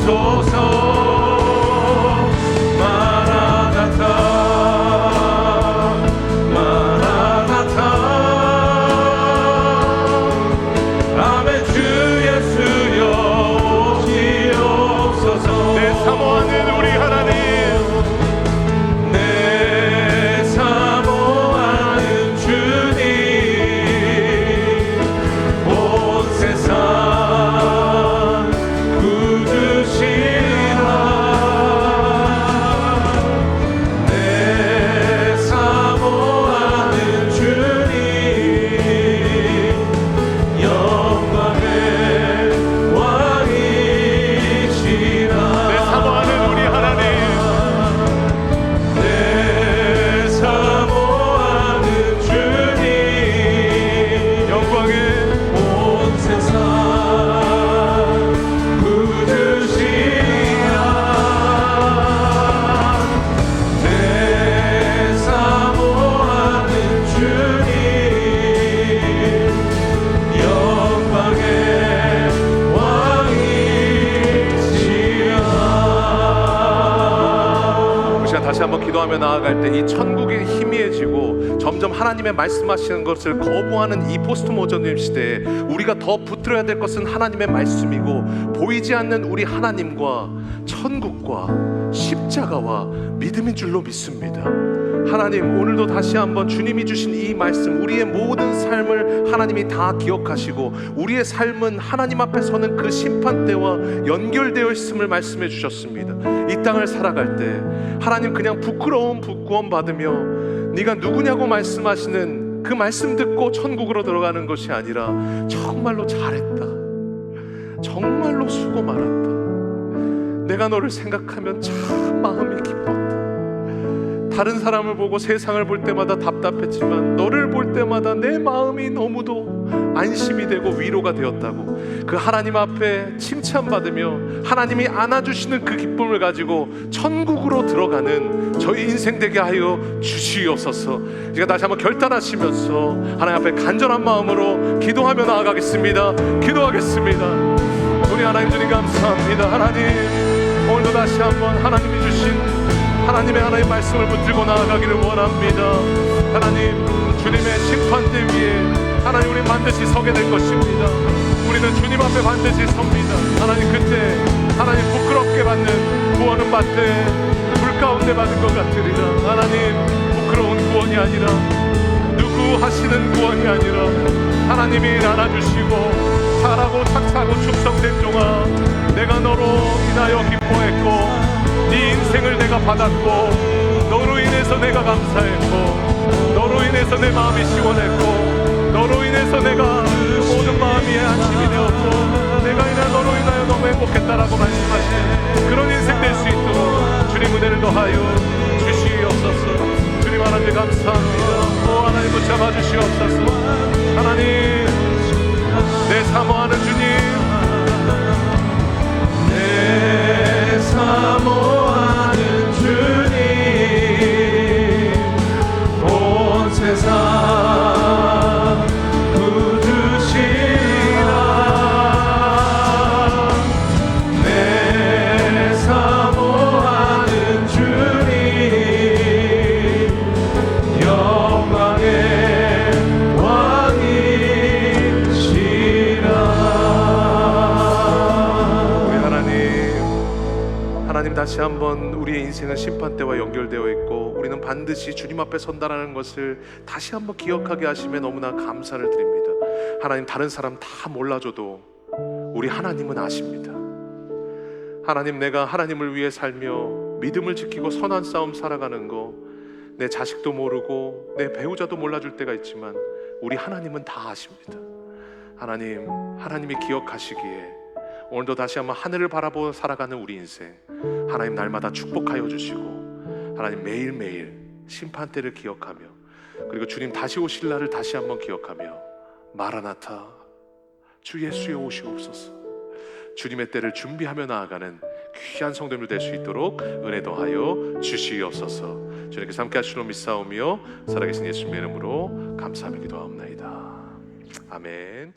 오소서 마라나타 마라나타 아멘 주 예수여 오시옵소서 내 사모하는 우리 하나님 내 사모하는 주님 온 세상 구주시라 내 사모하는 주님 영광의 왕이시라 내 사모하는 우리 하나님 내 사모하는 주님 영광의 온 세상 구주시라 내 사모하는 주님 영광의 왕이시라 우리 시간 다시 한번 기도하며 나아갈 때 이 천국이 희미해지고 점점 하나님의 말씀하시는 것을 거부하는 이 포스트 모더니즘 시대에 우리가 더 붙들어야 될 것은 하나님의 말씀이고 보이지 않는 우리 하나님과 천국과 십자가와 믿음인 줄로 믿습니다. 하나님, 오늘도 다시 한번 주님이 주신 이 말씀, 우리의 모든 삶을 하나님이 다 기억하시고 우리의 삶은 하나님 앞에 서는 그 심판대와 연결되어 있음을 말씀해 주셨습니다. 이 땅을 살아갈 때 하나님 그냥 부끄러움 구원 받으며 네가 누구냐고 말씀하시는 그 말씀 듣고 천국으로 들어가는 것이 아니라 정말로 잘했다, 정말로 수고 많았다, 내가 너를 생각하면 참 마음이 기뻤다, 다른 사람을 보고 세상을 볼 때마다 답답했지만 너를 볼 때마다 내 마음이 너무도 안심이 되고 위로가 되었다고 그 하나님 앞에 칭찬받으며 하나님이 안아주시는 그 기쁨을 가지고 천국으로 들어가는 저희 인생 되게 하여 주시옵소서. 제가 다시 한번 결단하시면서 하나님 앞에 간절한 마음으로 기도하며 나아가겠습니다. 기도하겠습니다. 우리 하나님 주님 감사합니다. 하나님, 오늘도 다시 한번 하나님이 주신 하나님의 말씀을 붙들고 나아가기를 원합니다. 하나님, 주님의 심판대 위에 하나님 우리 반드시 서게 될 것입니다. 우리는 주님 앞에 반드시 섭니다. 하나님, 그때 하나님 부끄럽게 받는 구원은 밭에 불 가운데 받은 것 같으리라. 하나님, 부끄러운 구원이 아니라 누구 하시는 구원이 아니라 하나님이 안아주시고 잘하고 착하고 충성된 종아, 내가 너로 인하여 기뻐했고 네 인생을 내가 받았고 너로 인해서 내가 감사했고 너로 인해서 내 마음이 시원했고 너로 인해서 내가 모든 마음이 안심이 되었고 내가 인하여 너로 인하여 너무 행복했다라고 말씀하시는 그런 인생 될 수 있도록 주님 은혜를 더하여 주시옵소서. 주님 하나님 감사합니다. 오 하나님 붙잡아 주시옵소서. 하나님, 내 사모하는 주님, 내 사모하는 주님 온 세상 구주시라 내 사모하는 주님 영광의 왕이시라. 하나님, 다시 한번 우리의 인생은 심판대와 연결되어 있고 우리는 반드시 주님 앞에 선다라는 것을 다시 한번 기억하게 하시며 너무나 감사를 드립니다. 하나님, 다른 사람 다 몰라줘도 우리 하나님은 아십니다. 하나님, 내가 하나님을 위해 살며 믿음을 지키고 선한 싸움 살아가는 거 내 자식도 모르고 내 배우자도 몰라줄 때가 있지만 우리 하나님은 다 아십니다. 하나님, 하나님이 기억하시기에 오늘도 다시 한번 하늘을 바라보고 살아가는 우리 인생 하나님 날마다 축복하여 주시고 하나님 매일매일 심판대를 기억하며 그리고 주님 다시 오실 날을 다시 한번 기억하며 마라나타 주 예수의 오시옵소서. 주님의 때를 준비하며 나아가는 귀한 성도들 될 수 있도록 은혜 더하여 주시옵소서. 주님께서 함께 하시는 줄 믿사오며 살아계신 예수님의 이름으로 감사하며 기도하옵나이다. 아멘.